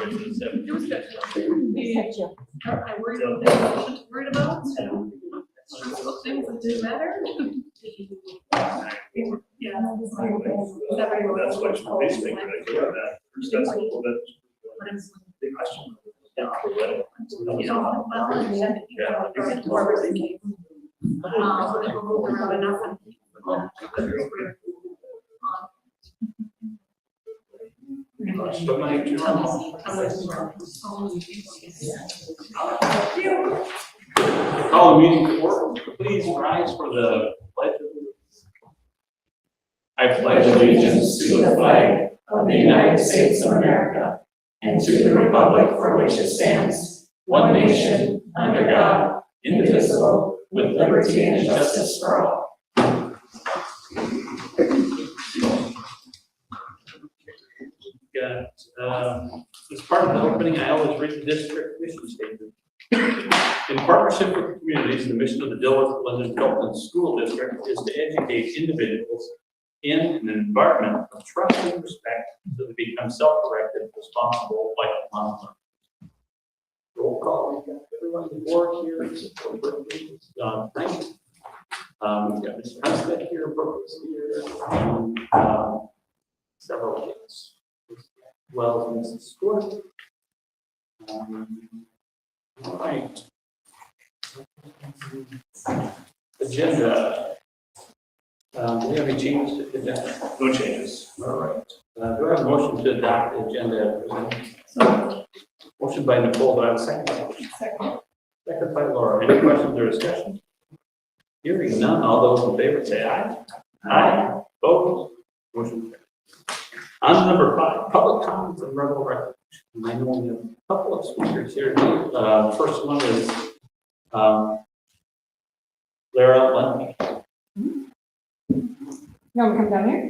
It was good. Thank you. I worried about things I shouldn't worry about. Stressful things that didn't matter. Yeah. That's why it's my base thing, right? That, that's a little bit. Big question. Yeah. You know, well, I mean, I think whoever they came. So they were moved around enough. Call the meeting to order. Please rise for the pledge of allegiance. I pledge allegiance to the flag of the United States of America and to the republic for which it stands, one nation, under God, indivisible, with liberty and justice for all. As part of the opening, I always read the district mission statement. In partnership with the communities, the mission of the Dilworth Blended Adult School District is to educate individuals in an environment of trust and respect so they become self-directed, responsible, lifelong learners. Roll call. We've got everyone on the board here. Thank you. We've got Mr. Hunstead here, Brooke is here, and several kids, as well as Mrs. Stewart. All right. Agenda. Do we have any changes to the agenda? No changes. All right. Do I have a motion to adopt the agenda as presented? So, Motion by Nicole, do I have a second? second. Second by Laura. Any questions or discussion? Hearing none, all those in favor say aye. Aye. Opposed? Motion carries. On to number 5, public comments and verbal record. I know we have a couple of speakers here. First one is Lara Lenny. You want me to come down here?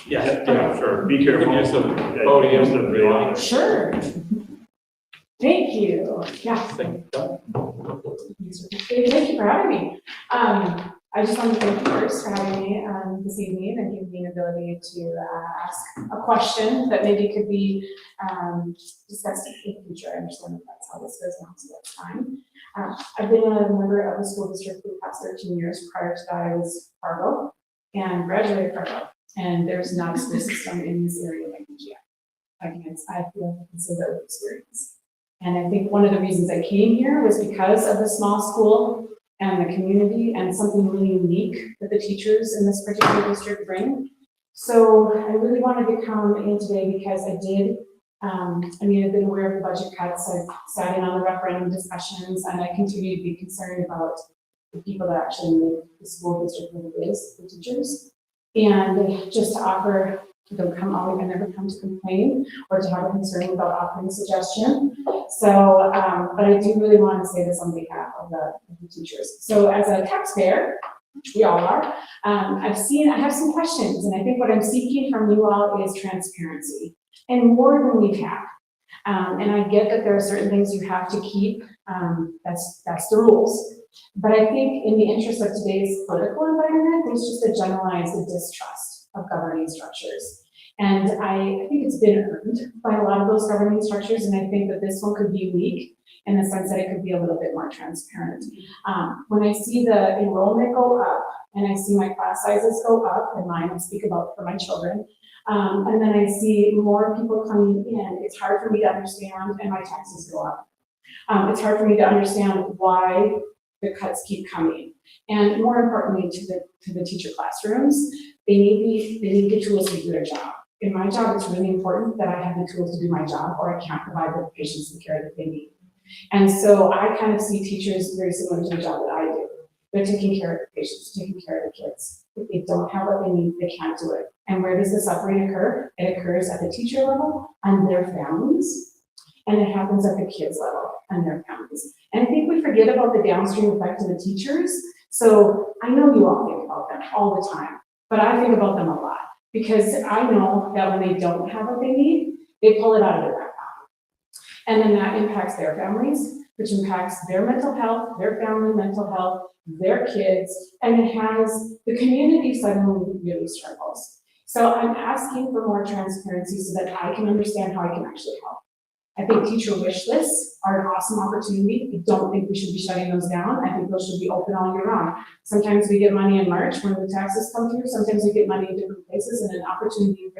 Yeah, Sure. Be careful. Use the Yeah, podium. use the video. Sure. Thank you. Yeah. Thank Thank you for having me. I just wanted to thank you first for having me this evening and giving me the ability to ask a question that maybe could be discussed in the future. I understand that that's how this goes now, so that's fine. I've been a member of the school district for the past 13 years. Prior to that, I was Fargo and graduated Fargo. And there's not a school system in this area like UGA. I feel I can say that with experience. And I think one of the reasons I came here was because of the small school and the community and something really unique that the teachers in this particular district bring. So I really wanted to come in today because I did, I've been aware of the budget cuts. I've sat in on the referendum discussions, and I continue to be concerned about the people that actually make the school district what it is, the teachers. And just to offer, don't come always, I never come to complain or to have a concern without offering suggestion. So, but I do really want to say this on behalf of the teachers. So as a taxpayer, which we all are, I have some questions, and I think what I'm seeking from you all is transparency, and more than we've had. And I get that there are certain things you have to keep, that's the rules. But I think in the interest of today's political environment, there's just a generalized distrust of governing structures. And I think it's been earned by a lot of those governing structures, and I think that this one could be weak in the sense that it could be a little bit more transparent. When I see the enrollment go up, and I see my class sizes go up, and mine I speak about for my children, and then I see more people coming in, it's hard for me to understand, and my taxes go up. It's hard for me to understand why the cuts keep coming. And more importantly, to the teacher classrooms, they need the tools to do their job. In my job, it's really important that I have the tools to do my job, or I can't provide the patients the care that they need. And so I kind of see teachers very similar to the job that I do. They're taking care of the patients, taking care of the kids. If they don't have what they need, they can't do it. And where does the suffering occur? It occurs at the teacher level and their families, and it happens at the kids level and their families. And I think we forget about the downstream effect of the teachers. So I know you all think about them all the time, but I think about them a lot because I know that when they don't have what they need, they pull it out of their back pocket. And then that impacts their families, which impacts their mental health, their family mental health, their kids, and it has the community suddenly really struggles. So I'm asking for more transparency so that I can understand how I can actually help. I think teacher wish lists are an awesome opportunity. I don't think we should be shutting those down. I think those should be open all year round. Sometimes we get money in March when the taxes come through. Sometimes we get money in different places and an opportunity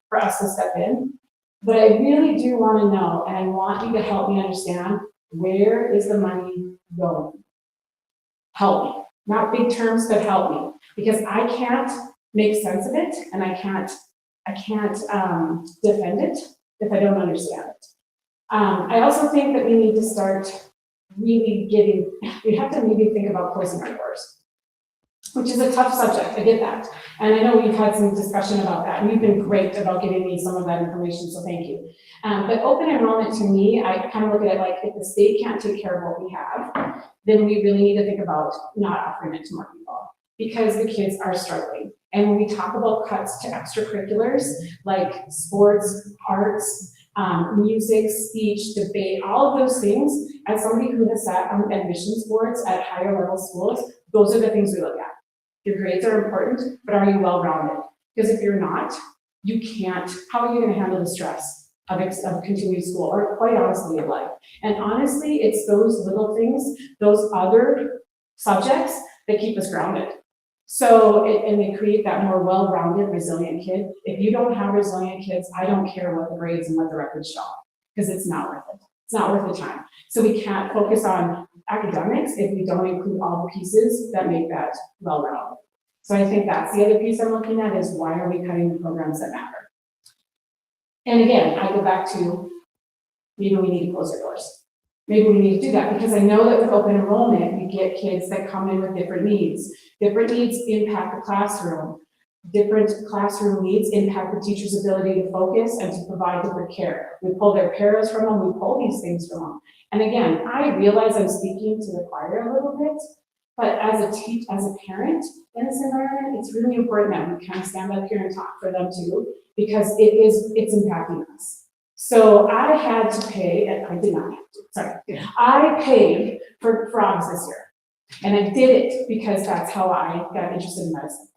for us to step in. But I really do want to know, and I want you to help me understand, where is the money going? Help me. Not big terms, but help me. Because I can't make sense of it, and I can't defend it if I don't understand it. I also think that we need to start really we have to maybe think about closing our doors, which is a tough subject, I get that. And I know we've had some discussion about that, and you've been great about giving me some of that information, so thank you. But open enrollment, to me, I kind of look at it like, if the state can't take care of what we have, then we really need to think about not offering it to more people, because the kids are struggling. And when we talk about cuts to extracurriculars, like sports, arts, music, speech, debate, all of those things, as somebody who has sat on admissions boards at higher level schools, those are the things we look at. Your grades are important, but are you well-rounded? Because if you're not, you can't, how are you gonna handle the stress of continuing school, or quite honestly of life? And honestly, it's those little things, those other subjects that keep us grounded. So, and they create that more well-rounded, resilient kid. If you don't have resilient kids, I don't care what the grades and what the records show, because it's not worth it. It's not worth the time. So we can't focus on academics if we don't include all the pieces that make that well-rounded. So I think that's the other piece I'm looking at, is why are we cutting the programs that matter? And again, I go back to, maybe we need to close our doors. Maybe we need to do that, because I know that with open enrollment, we get kids that come in with different needs. Different needs impact the classroom. Different classroom needs impact the teacher's ability to focus and to provide different care. We pull their paras from them, we pull these things from them. And again, I realize I'm speaking to the choir a little bit, but as a parent in this environment, it's really important that we kind of stand up here and talk for them too, because it's impacting us. So I had to pay, and I did not have to, sorry. I paid for frogs this year. And I did it because that's how I got interested in medicine.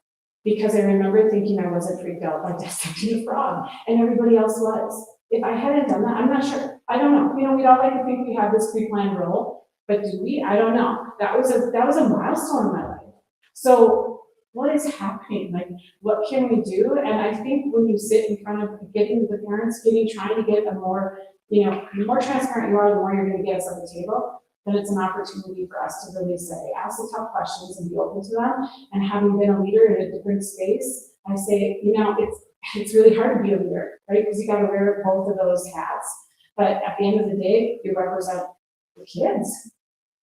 Because I remember thinking I wasn't freaked out by dissecting a frog, and everybody else was. If I hadn't done that, I'm not sure. I don't know. You know, we'd all like to think we have this pre-planned role, but do we? I don't know. That was a milestone in my life. So what is happening? Like, what can we do? And I think when you sit in front of getting the parents, trying to get a more, the more transparent you are, the more you're going to get us on the table. Then it's an opportunity for us to really say, ask the tough questions and be open to them. And having been a leader in a different space, I say, it's really hard to be a leader, right? Because you got to wear both of those hats. But at the end of the day, you represent the kids.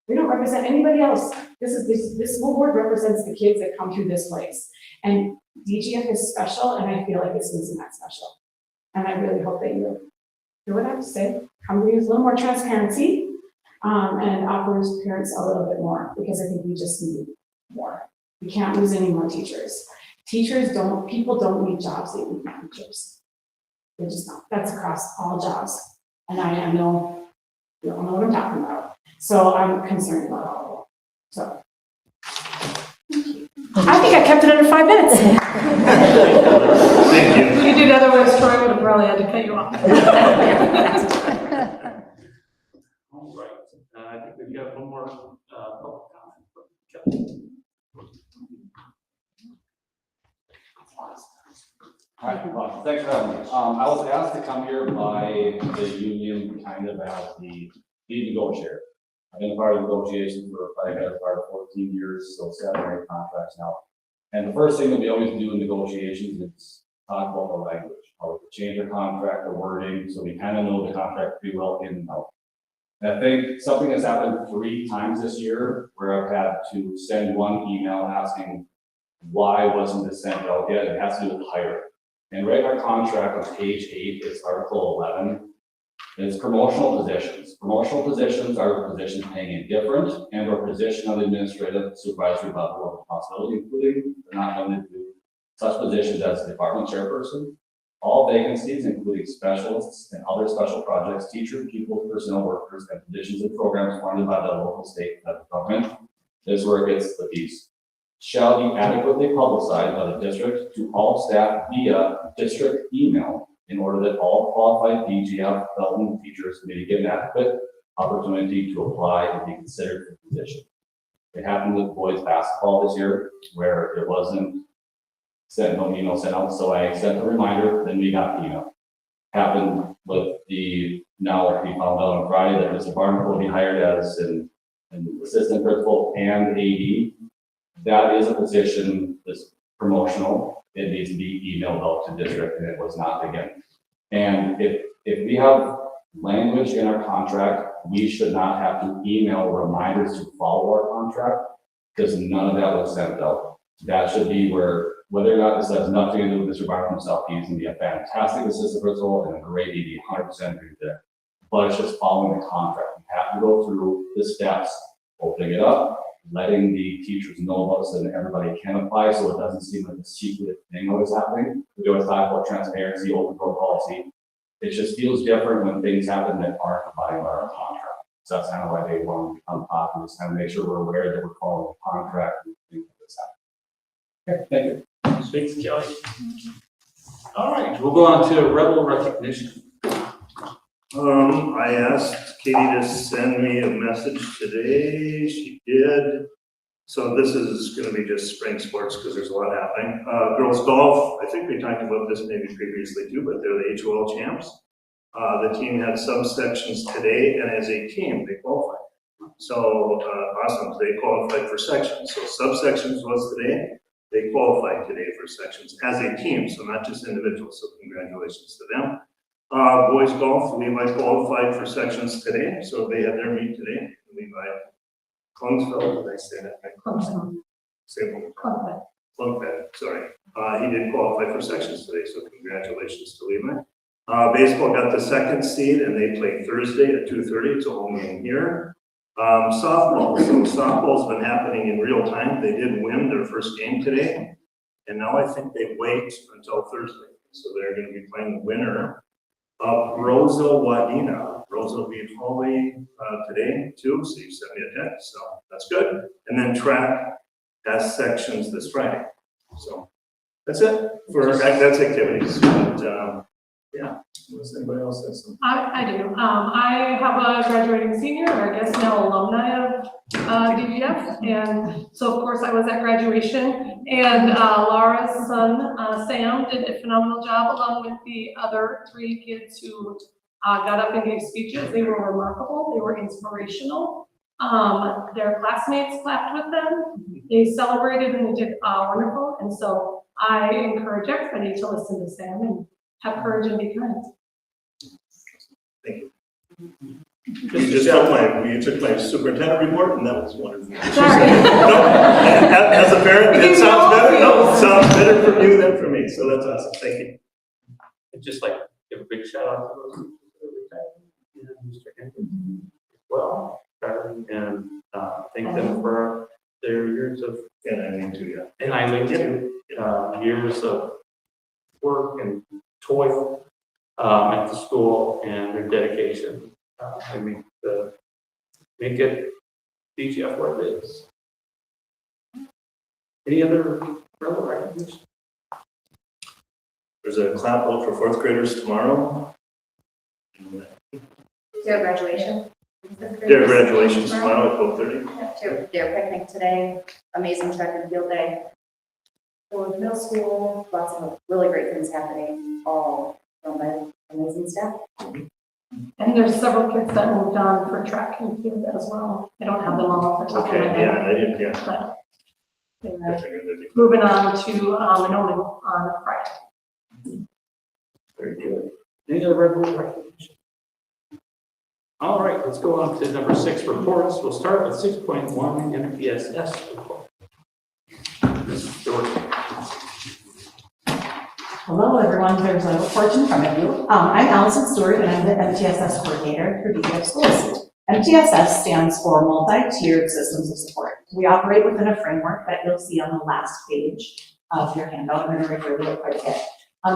We don't represent anybody else. This school board represents the kids that come through this place. And DGF is special, and I feel like it's losing that special. And I really hope that you do what I have to say. Come to use a little more transparency. And offers parents a little bit more, because I think we just need more. We can't lose any more teachers. People don't need jobs, they need teachers. They just don't. That's across all jobs. And I know, you all know what I'm talking about. So I'm concerned about all of them. So. I think I kept it under 5 minutes. Thank you. You did, otherwise Troy would have probably had to cut you off. All right. I think we've got one more public comment. Hi, well, thanks for having me. I was asked to come here by the union kind of as the lead negotiator. I've been a part of negotiations for like a part of 14 years, so 7 or 8 contracts now. And the first thing that we always do in negotiations is talk about the language, how to change the contract, the wording, so we kind of know the contract pretty well in and out. And I think something has happened 3 times this year where I've had to send one email asking why wasn't this sent out yet. It has to do with hiring. And right in our contract on page 8, it's Article 11. It's promotional positions. Promotional positions are positions paying indifferent and or position on the administrative supervisory level of responsibility, including but not limited to such positions as department chairperson. All vacancies, including specialists and other special projects, teachers, pupils, personnel workers, and positions and programs funded by the local, state, and federal government. This is where it gets the piece. Shall be adequately publicized by the district to all staff via district email in order that all qualified DGF development teachers may be given adequate opportunity to apply and be considered for the position. It happened with boys basketball this year where it wasn't no email sent out, so I sent a reminder, then we got the email. Happened with the, now we found out on Friday that Mr. Barnacle will be hired as an assistant principal and AD. That is a position that's promotional. It needs to be emailed out to district, and it was not again. And if we have language in our contract, we should not have to email reminders to follow our contract, because none of that was sent out. That should be where, whether or not this has nothing to do with Mr. Barton himself, he's gonna be a fantastic assistant principal and a great AD, 100% agree there. But it's just following the contract. You have to go through the steps, opening it up, letting the teachers know about us, and everybody can apply, so it doesn't seem like a secret thing always happening. We always talk about transparency, open door policy. It just feels different when things happen that aren't abiding by our contract. So that's kind of why they want to become popular, just kind of make sure we're aware that we're following the contract and things like this happen. Okay, thank you. Thanks, Kelly. All right, we'll go on to rebel recognition. I asked Katie to send me a message today. She did. So this is going to be just spring sports because there's a lot happening. Girls golf, I think we talked about this maybe previously too, but they're the HOL champs. The team had subsections today, and as a team, they qualified. So awesome, they qualified for sections. So subsections was today. They qualified today for sections as a team, so not just individuals. So congratulations to them. Boys golf, Levi qualified for sections today, so they had their meet today. Levi Klungsfeld, did I say that right? Klungsfeld. Say one more. Klungsfeld, sorry. He did qualify for sections today, so congratulations to Levi. Baseball got the second seed, and they play Thursday at 2:30. It's a home game here. Softball, so softball's been happening in real time. They did win their first game today, and now I think they wait until Thursday. So they're going to be playing the winner of Rosa Wadena. Rosa beat Holly today too, so you sent me a text, so that's good. And then track has sections this Friday. So that's it for that's activities. But yeah, unless anybody else has something. I do. I have a graduating senior, or I guess now alumni of DGF, and so of course I was at graduation, and Laura's son Sam did a phenomenal job along with the other 3 kids who got up and gave speeches. They were remarkable. They were inspirational. Their classmates clapped with them. They celebrated and they did wonderful. And so I encourage everybody to listen to Sam and have courage and be kind. Thank you. You took my superintendent report, and that was wonderful. Sorry. No, as a parent, it sounds better. No, it sounds better from you than from me. So that's awesome. Thank you. I'd just like to give a big shout out to those teachers that retired, and Mr. Henry as well, and thank them for their years of, And I need to, yeah. and I linked to years of work and toil at the school and their dedication. I mean, make it DGF what it is. Any other rebel recognition? There's a clap out for 4th graders tomorrow. Their graduation. Their graduation's tomorrow at 12:30. Their picnic today, amazing track and field day. For the middle school, lots of really great things happening, all run by amazing staff. And there's several kids that moved on for track and field as well. I don't have them all off the top of my Okay, head. yeah, I didn't, yeah. But they're I figured that'd be moving on to Manoli on Friday. Very good. Any other rebel recognition? All right, let's go on to number 6 reports. We'll start with 6.1 MTSS report. Ms. Jordan. Hello, everyone. There's a report in front of you. I'm Allison Stewart, and I'm the MTSS coordinator for DGF Schools. MTSS stands for Multi-Tiered Systems of Support. We operate within a framework that you'll see on the last page of your handout. I'm going to refer to it quite a bit.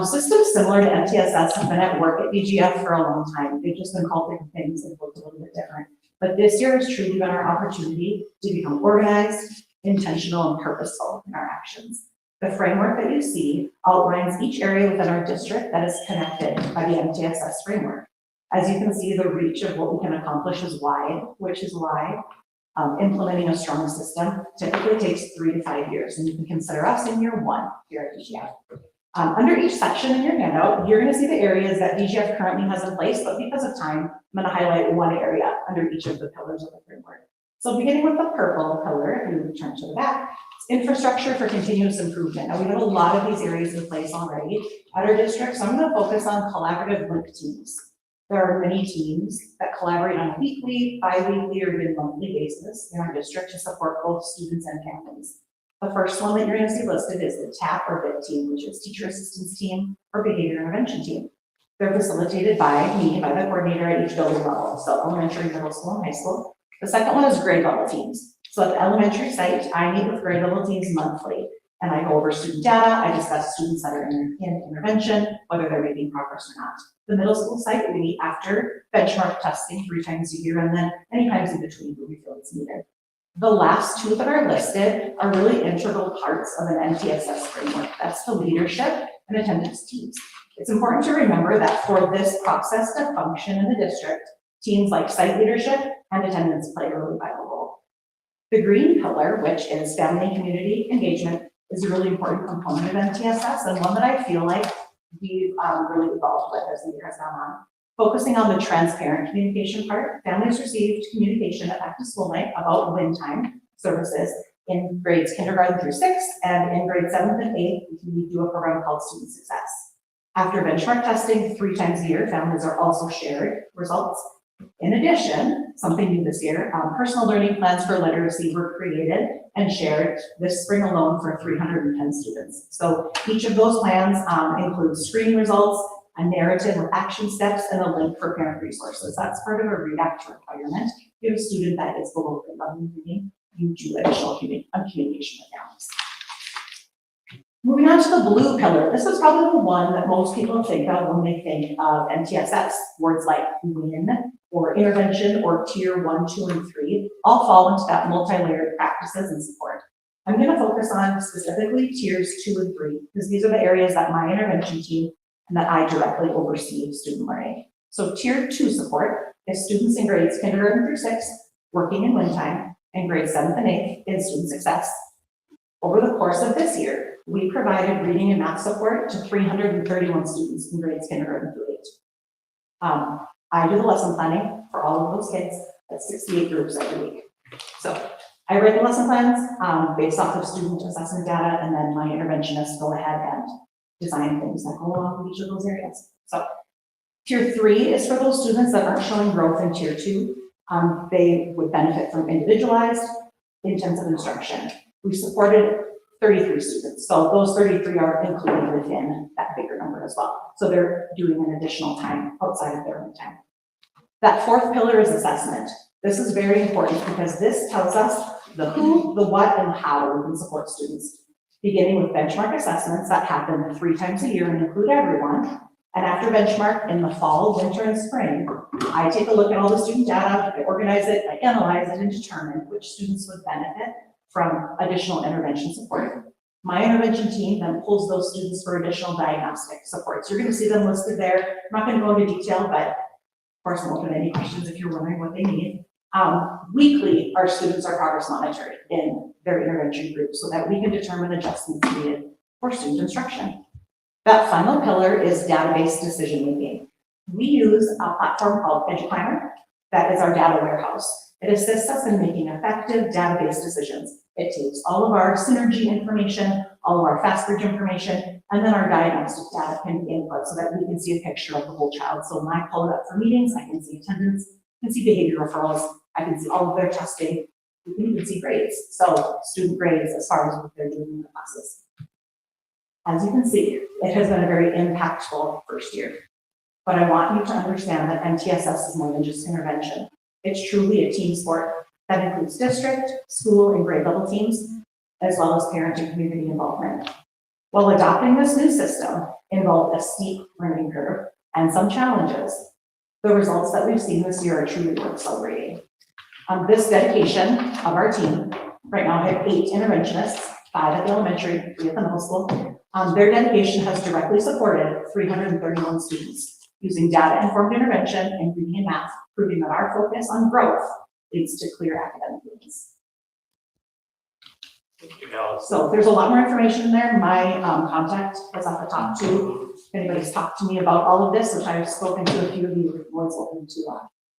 Systems similar to MTSS have been at work at DGF for a long time. They've just been called different things and looked a little bit different. But this year has truly been our opportunity to become organized, intentional, and purposeful in our actions. The framework that you see outlines each area within our district that is connected by the MTSS framework. As you can see, the reach of what we can accomplish is wide, which is why implementing a strong system typically takes 3 to 5 years, and you can consider us in year 1 here at DGF. Under each section in your handout, you're going to see the areas that DGF currently has in place, but because of time, I'm going to highlight one area under each of the pillars of the framework. So beginning with the purple pillar, if you turn to the back, it's infrastructure for continuous improvement. Now, we have a lot of these areas in place already at our district, so I'm going to focus on collaborative link teams. There are many teams that collaborate on a weekly, bi-weekly, or even monthly basis in our district to support both students and families. The first one that you're going to see listed is the TAP or BIT team, which is Teacher Assistance Team or Behavior Intervention Team. They're facilitated by me, by the coordinator at each building level, so elementary, middle school, and high school. The second one is grade level teams. So at the elementary site, I meet with grade level teams monthly, and I go over student data, I discuss students that are in intervention, whether they're making progress or not. The middle school site, we meet after benchmark testing 3 times a year, and then any times in between where we feel it's needed. The last 2 that are listed are really integral parts of an MTSS framework. That's the leadership and attendance teams. It's important to remember that for this process to function in the district, teams like site leadership and attendance play a really vital role. The green pillar, which is family and community engagement, is a really important component of MTSS, and one that I feel like we've really evolved with as the year has gone on. Focusing on the transparent communication part, families received communication at back to school night about win time services in grades kindergarten through 6th, and in grades 7th and 8th, we do a program called Student Success. After benchmark testing 3 times a year, families are also shared results. In addition, something new this year, personal learning plans for literacy were created and shared this spring alone for 310 students. So each of those plans includes screen results, a narrative with action steps, and a link for parent resources. That's part of a REACT requirement. If you have a student that is below grade level reading, you do additional communication with families. Moving on to the blue pillar, this is probably the one that most people think of when they think of MTSS. Words like win or intervention or tier 1, 2, and 3 all fall into that multi-layered practices and support. I'm going to focus on specifically tiers 2 and 3 because these are the areas that my intervention team and that I directly oversee student learning. So tier 2 support is students in grades kindergarten through 6th working in win time and grades 7th and 8th in student success. Over the course of this year, we provided reading and math support to 331 students in grades kindergarten through 8. I do the lesson planning for all of those kids at 68 groups every week. So I write the lesson plans based off of student assessment data, and then my interventionists go ahead and design things that go along with each of those areas. So tier 3 is for those students that aren't showing growth in tier 2. They would benefit from individualized, intensive instruction. We supported 33 students. So those 33 are included within that bigger number as well. So they're doing an additional time outside of their own time. That 4th pillar is assessment. This is very important because this tells us the who, the what, and how we can support students. Beginning with benchmark assessments that happen 3 times a year and include everyone. And after benchmark in the fall, winter, and spring, I take a look at all the student data, I organize it, I analyze it, and determine which students would benefit from additional intervention support. My intervention team then pulls those students for additional diagnostic support. So you're going to see them listed there. I'm not going to go into detail, but of course, I'm open to any questions if you're wondering what they need. Weekly, our students are progress monitored in their intervention group so that we can determine adjustments needed for student instruction. That final pillar is database decision making. We use a platform called EduClimber that is our data warehouse. It assists us in making effective database decisions. It takes all of our synergy information, all of our FastBridge information, and then our diagnostic data can be input so that we can see a picture of the whole child. So when I pull it up for meetings, I can see attendance, I can see behavior referrals, I can see all of their testing, we can even see grades. So student grades as far as what they're doing in the classes. As you can see, it has been a very impactful first year. But I want you to understand that MTSS is more than just intervention. It's truly a team sport that includes district, school, and grade level teams, as well as parent and community involvement. While adopting this new system involved a steep learning curve and some challenges, the results that we've seen this year are truly worth celebrating. This dedication of our team, right now I have 8 interventionists, 5 at the elementary, 3 at the middle school. Their dedication has directly supported 331 students using data-informed intervention and reading and math, proving that our focus on growth leads to clear academic gains. Thank you, Alice. So there's a lot more information in there. My contact is at the top too. If anybody's talked to me about all of this, which I've spoken to a few of you, we're always open to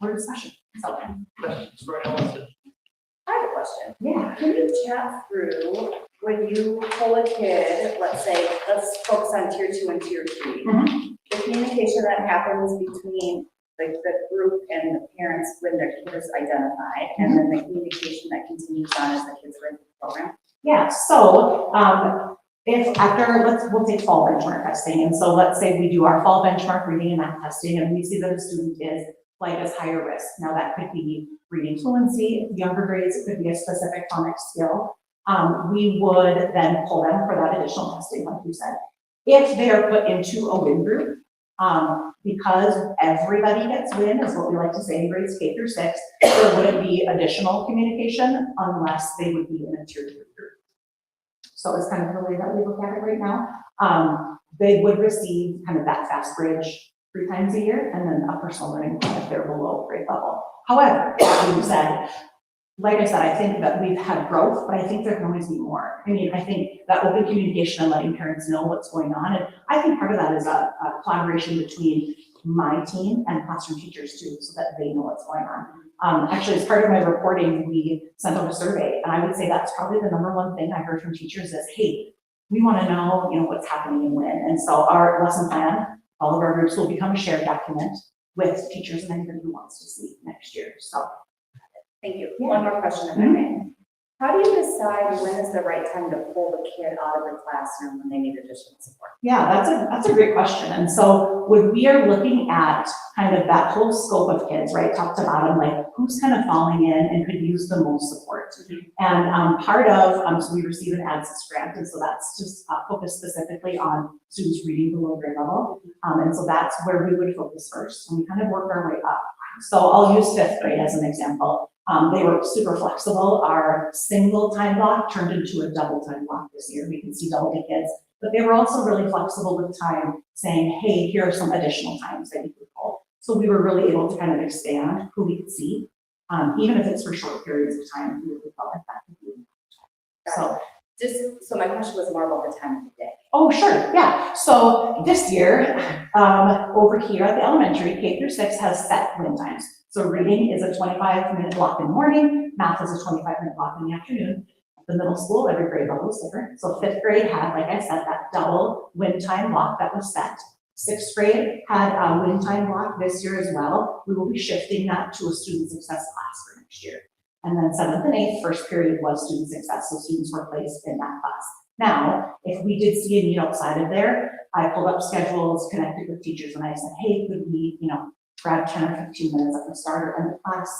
more discussion. So, Questions for Allison? I have a question. yeah. Can you chat through when you pull a kid, let's say, let's focus on tier 2 and tier 3. The communication that happens between like the group and the parents when their kid is identified, and then the communication that continues on as the kids are in the program. Yeah, so, if after, we'll take fall benchmark testing, and so let's say we do our fall benchmark reading and math testing, and we see that a student is flagged as higher risk. Now that could be reading fluency, younger grades, it could be a specific phonics skill. We would then pull them for that additional testing, like you said. If they are put into a WIN group, because everybody gets WIN, is what we like to say in grades K through 6, there wouldn't be additional communication unless they would be in a tier 2 group. So it's kind of the way that we look at it right now. They would receive kind of that fast bridge 3 times a year, and then a personal learning plan if they're below grade level. However, that being said, like I said, I think that we've had growth, but I think there can always be more. I mean, I think that open communication and letting parents know what's going on, and I think part of that is a collaboration between my team and classroom teachers too, so that they know what's going on. Actually, as part of my reporting, we sent out a survey, and I would say that's probably the #1 thing I heard from teachers is, hey, we want to know, what's happening and when. And so our lesson plan, all of our groups will become a shared document with teachers and anybody who wants to see next year. So. Thank you. Yeah. One more question, if I may. How do you decide when is the right time to pull the kid out of the classroom when they need additional support? Yeah, that's a great question. And so when we are looking at kind of that whole scope of kids, right, top to bottom, like who's kind of falling in and could use the most support. And part of, so we receive an ADSIS grant, and so that's just focused specifically on students reading below grade level. And so that's where we would focus first, and we kind of work our way up. So I'll use 5th grade as an example. They were super flexible. Our single time block turned into a double time block this year. We can see double the kids, but they were also really flexible with time, saying, hey, here are some additional times that you could pull. So we were really able to kind of expand who we could see, even if it's for short periods of time. We really felt like that could be. So my question was more about the time of the day. Oh, sure, yeah. So this year, over here at the elementary, K through 6 has set WIN times. So reading is a 25-minute block in the morning, math is a 25-minute block in the afternoon. The middle school, every grade level is different. So 5th grade had, like I said, that double WIN time block that was set. 6th grade had a WIN time block this year as well. We will be shifting that to a student success class for next year. And then 7th and 8th, first period was student success, so students were placed in that class. Now, if we did see a need outside of there, I pulled up schedules, connected with teachers, and I said, hey, could we, grab 10 or 15 minutes at the start or end of class,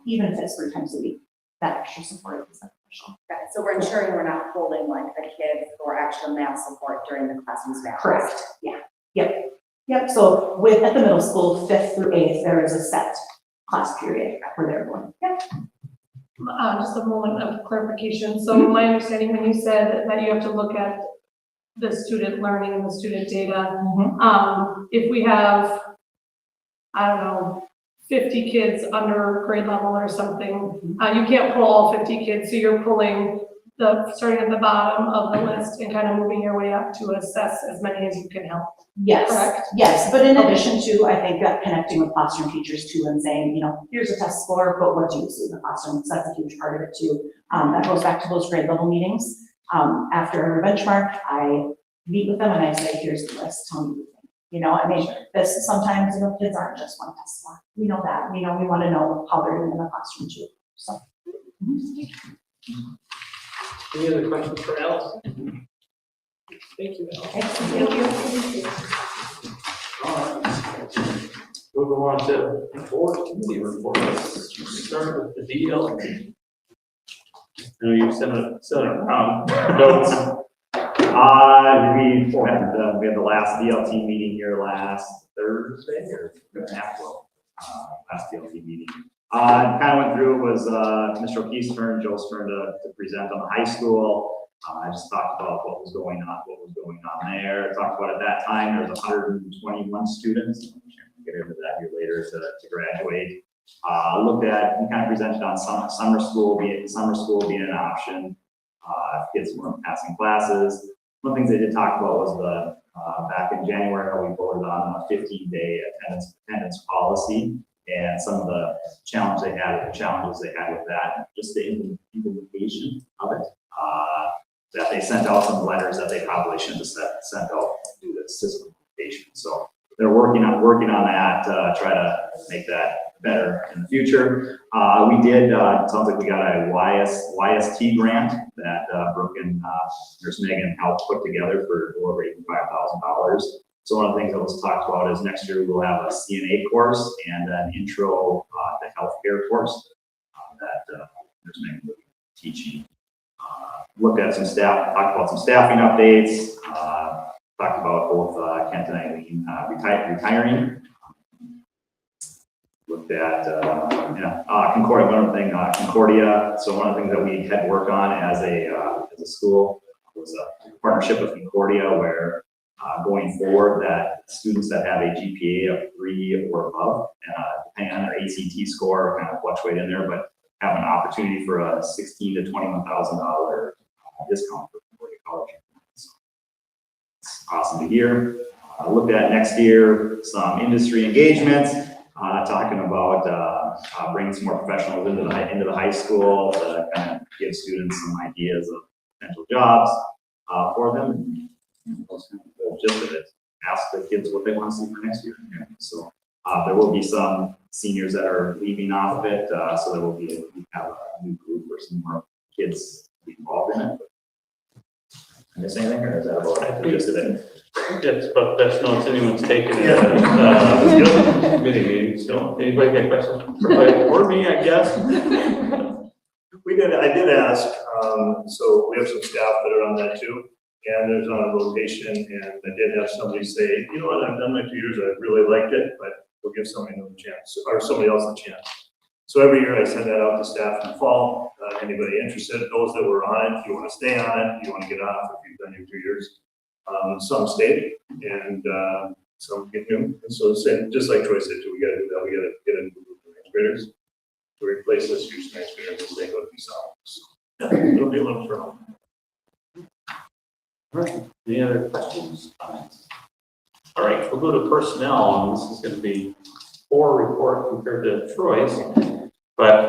even if it's 3 times a week, that extra support is beneficial. Okay, so we're ensuring we're not holding like a kid for extra math support during the classroom's math. Correct, yeah, yep. So at the middle school, 5th through 8th, there is a set class period where they're going. Yep. Just a moment of clarification. So my understanding when you said that you have to look at the student learning and the student data, if we have, 50 kids under grade level or something, you can't pull all 50 kids, so you're pulling starting at the bottom of the list and kind of moving your way up to assess as many as you can help. Yes, Correct? yes, but in addition to, I think that connecting with classroom teachers too and saying, here's a test score, but what do you see in the classroom? So that's a huge part of it too. That goes back to those grade level meetings. After a benchmark, I meet with them and I say, here's the list, tell me what you think. This sometimes, kids aren't just one test score. We know that, we want to know how they're doing in the classroom too, so. Any other questions for Alice? Thank you, Alice. Thank you. All right. We'll go on to board committee reports. Start with the DL. I know you sent it around notes. We had the last DLT meeting here last Thursday or last DLT meeting. Kind of went through it was Mr. O'Keefe's turn, Joe's turn to present on the high school. I just talked about what was going on there. I talked about at that time, there was 121 students. We'll get into that here later to graduate. Looked at, we kind of presented on summer school being an option. Kids weren't passing classes. One of the things they did talk about was back in January, we voted on a 15-day attendance policy, and some of the challenges they had with that, just the implementation of it. That they sent out some letters that they probably shouldn't have sent out to do the system implementation. So they're working on that, try to make that better in the future. We did, it sounds like we got a YST grant that Brooke and Nurse Megan helped put together for over $85,000. So one of the things that was talked about is next year we'll have a CNA course and an intro to healthcare course that Nurse Megan will be teaching. Looked at some talked about some staffing updates, talked about both Kent and Eileen retiring. Looked at, Concordia, one other thing, Concordia. So one of the things that we had worked on as a school was a partnership with Concordia where going forward that students that have a GPA of 3 or above, depending on their ACT score, kind of fluctuate in there, but have an opportunity for a $16,000 to $21,000 discount for Concordia College. So it's awesome to hear. Looked at next year, some industry engagements. Talking about bringing some more professionals into the high school to kind of give students some ideas of potential jobs for them. And those kind of the gist of it. Ask the kids what they want to see for next year. So there will be some seniors that are leaving off of it, so there will be we have a new group or some more kids involved in it. Did I miss anything, or is that about the gist of it? That's about the best notes anyone's taken. Committee meeting, so anybody got questions for me, I guess? I did ask, so we have some staff that are on that too, and there's on a rotation, and I did have somebody say, you know what, I've done my 2 years, I really liked it, but we'll give somebody another chance, or somebody else a chance. So every year I send that out to staff in the fall, anybody interested, those that were on it, if you want to stay on it, you want to get off if you've done your 2 years. Some stayed, and some get new. And so same, just like Troy said, we got to do that. We got to get a new group of ninth graders to replace this year's ninth graders as they go to be solid. It'll be a little trouble. All right, any other questions, comments? All right, we'll go to personnel, and this is going to be poor report compared to Troy's, but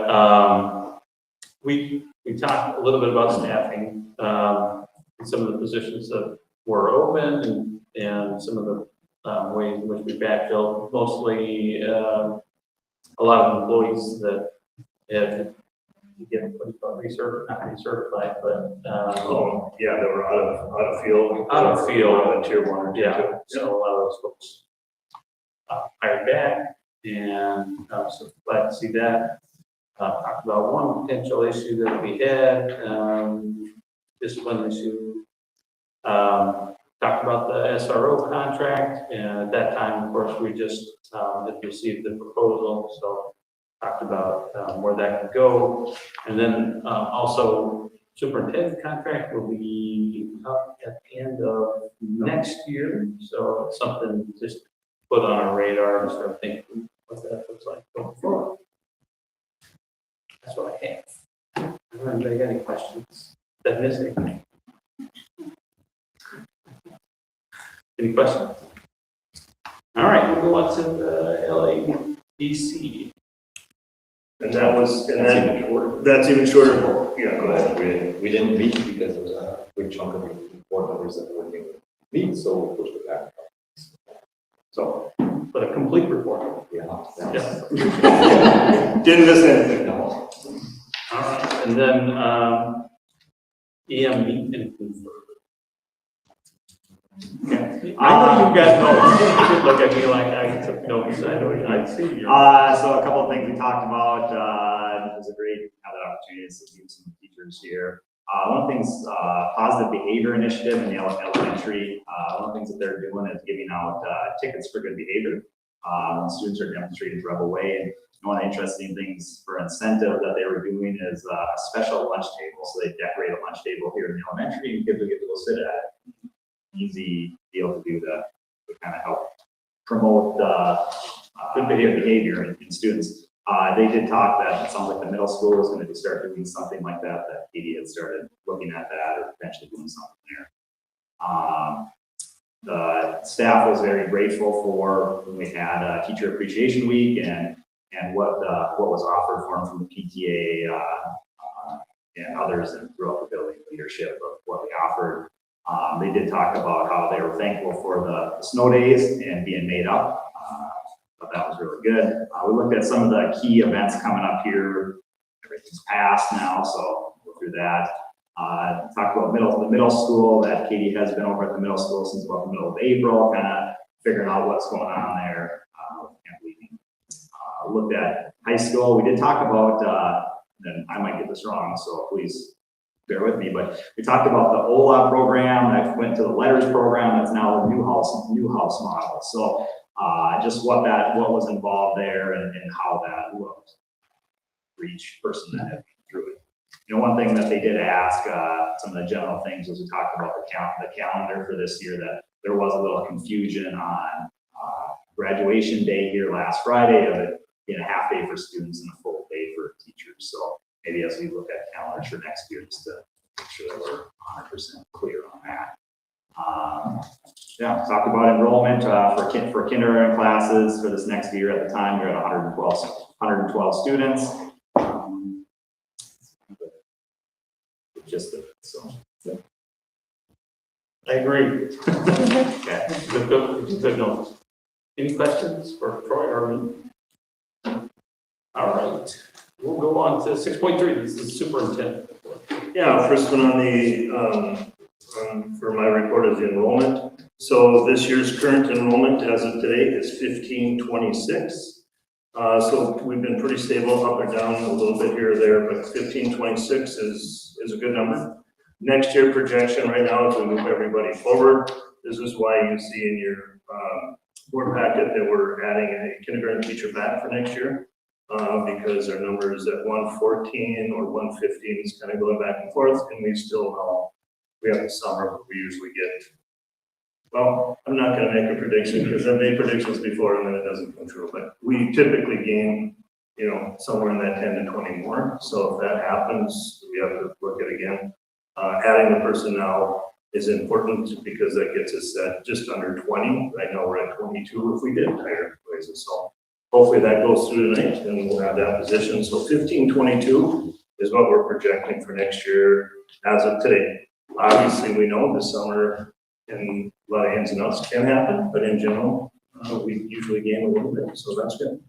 we talked a little bit about staffing, some of the positions that were open and some of the ways in which we backfilled, mostly a lot of employees that have not recertified, but Oh, yeah, they were out of field. Out of field. Tier 1 or tier 2. yeah, so a lot of those folks hired back, and so glad to see that. Talked about one potential issue that we had, discipline issue. Talked about the SRO contract, and at that time, of course, we just had received the proposal, so talked about where that could go. And then also superintendent contract will be up at the end of next year, so it's something just put on our radar and start thinking what that looks like going forward. That's what I have. Anybody got any questions? Did I miss anything? Any questions? All right, we'll go on to the LADC. And that's even shorter. Yeah, go ahead. We didn't meet because there was a big chunk of the board members that were going to meet, so we'll push it back. So, but a complete report. Yeah. Yeah. Didn't miss anything. No. All right, and then EM meet and confer. Okay. I know you got notes. You should look at me like I took notes. I know I see you. So a couple of things we talked about. It was a great opportunity to meet some teachers here. One of the things, positive behavior initiative in the elementary. One of the things that they're doing is giving out tickets for good behavior. Students are demonstrating to Rebel Way. And one of the interesting things for incentive that they were doing is a special lunch table. So they decorate a lunch table here in the elementary and kids will get to go sit at it. Easy deal to do that to kind of help promote good behavior in students. They did talk that it sounds like the middle school is going to start doing something like that Katie had started looking at that or potentially doing something there. The staff was very grateful for when we had Teacher Appreciation Week and what was offered for them from the PTA and others and throughout the building leadership of what we offered. They did talk about how they were thankful for the snow days and being made up. But that was really good. We looked at some of the key events coming up here. Everything's passed now, so we'll go through that. Talked about the middle school, that Katie has been over at the middle school since about the middle of April, kind of figuring out what's going on there. Looked at high school. We did talk about, and I might get this wrong, so please bear with me, but we talked about the OLA program that went to the letters program that's now the Newhouse model. So just what was involved there and how that looked for each person that had been through it. You know, one thing that they did ask, some of the general things was we talked about the calendar for this year, that there was a little confusion on graduation day here last Friday of it being a half day for students and a full day for teachers. So maybe as we look at calendars for next year, just to make sure that we're 100% clear on that. Talked about enrollment for kindergarten classes for this next year. At the time, we're at 112 students. Just so. Yeah. I agree. Okay. Good notes. Any questions for Troy or me? All right, we'll go on to 6.3. This is superintendent. Yeah, first one on the, for my report is the enrollment. So this year's current enrollment as of today is 1526. So we've been pretty stable, up or down a little bit here or there, but 1526 is a good number. Next year projection right now as we move everybody forward. This is why you see in your board packet that we're adding a kindergarten teacher back for next year. Because our number is at 114 or 115 is kind of going back and forth, and we still know we have the summer, but we usually get, well, I'm not going to make a prediction because I've made predictions before and then it doesn't come true, but we typically gain, you know, somewhere in that 10 to 20 more. So if that happens, we have to look at it again. Adding the personnel is important because that gets us at just under 20. Right now we're at 22 if we did hire places. So hopefully that goes through tonight and we'll have that position. So 1522 is what we're projecting for next year as of today. Obviously, we know this summer and a lot of ins and outs can happen, but in general, we usually gain a little bit, so that's good.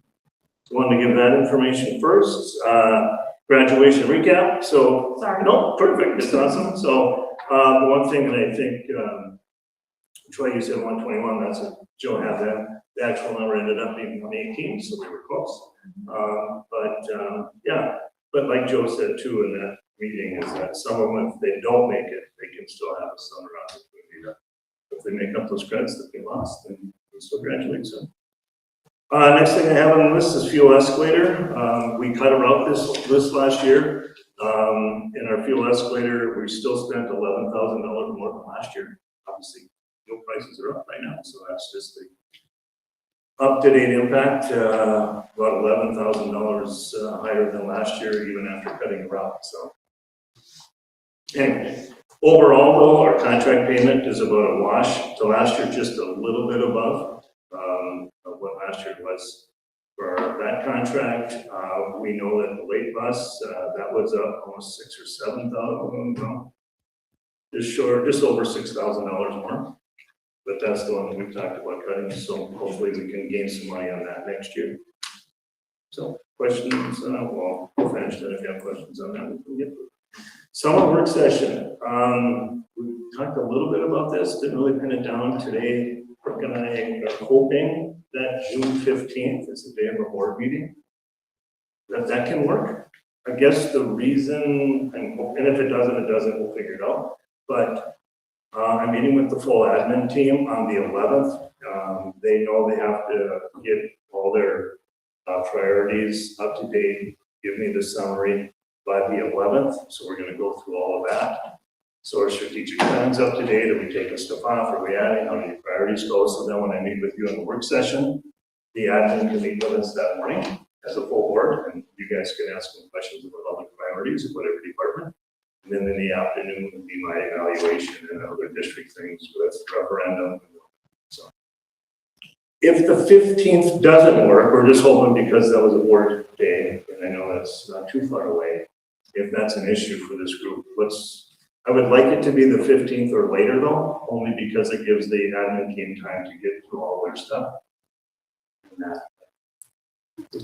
So I wanted to give that information first. Graduation recap. So, Sorry. no, perfect. It's awesome. So the one thing that I think, Troy, you said 121. That's what Joe had that. The actual number ended up being 118, so we were close. Yeah, but like Joe said too in that meeting, is that some of them, if they don't make it, they can still have a summer opportunity. If they make up those credits that they lost, then they'll still graduate soon. Next thing I have on the list is fuel escalator. We cut a route this last year. In our fuel escalator, we still spent $11,000 more than last year. Obviously, fuel prices are up right now, so that's just the up-to-date impact, about $11,000 higher than last year, even after cutting the route. So, anyway, overall, though, our contract payment is about a wash to last year, just a little bit above of what last year was for that contract. We know that the late bus that was up almost $6,000 or $7,000, just over $6,000 more. But that's the one that we've talked about cutting, so hopefully we can gain some money on that next year. So questions, well, we'll finish that if you have questions on that. We can get to it. Summer work session. We talked a little bit about this, didn't really pin it down today. Brooke and I are hoping that June 15th is the day of our board meeting. That can work. I guess the reason, and if it doesn't, we'll figure it out. But I'm meeting with the full admin team on the 11th. They know they have to get all their priorities up to date, give me the summary by the 11th. So we're gonna go through all of that. So our strategic plan's up to date. Are we taking stuff off? Are we adding? How many priorities go? So then when I meet with you in the work session, the admin can meet with us that morning as a full board, and you guys can ask me questions about all the priorities of whatever department. And then in the afternoon would be my evaluation and other district things with referendum. So if the 15th doesn't work, we're just hoping because that was a board day, and I know that's not too far away. If that's an issue for this group, I would like it to be the 15th or later though, only because it gives the admin team time to get through all their stuff. And that,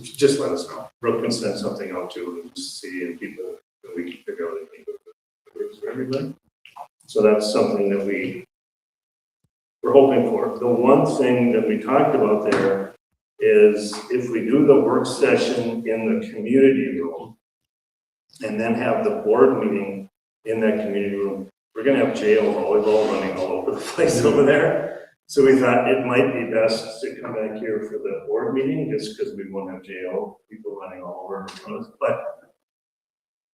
just let us know. Brooke can send something out to and see, and people that we can figure out if it works for everybody. So that's something that we're hoping for. The one thing that we talked about there is if we do the work session in the community room and then have the board meeting in that community room, we're gonna have jail volleyball running all over the place over there. So we thought it might be best to come back here for the board meeting, just because we won't have jail people running all over in front of us. But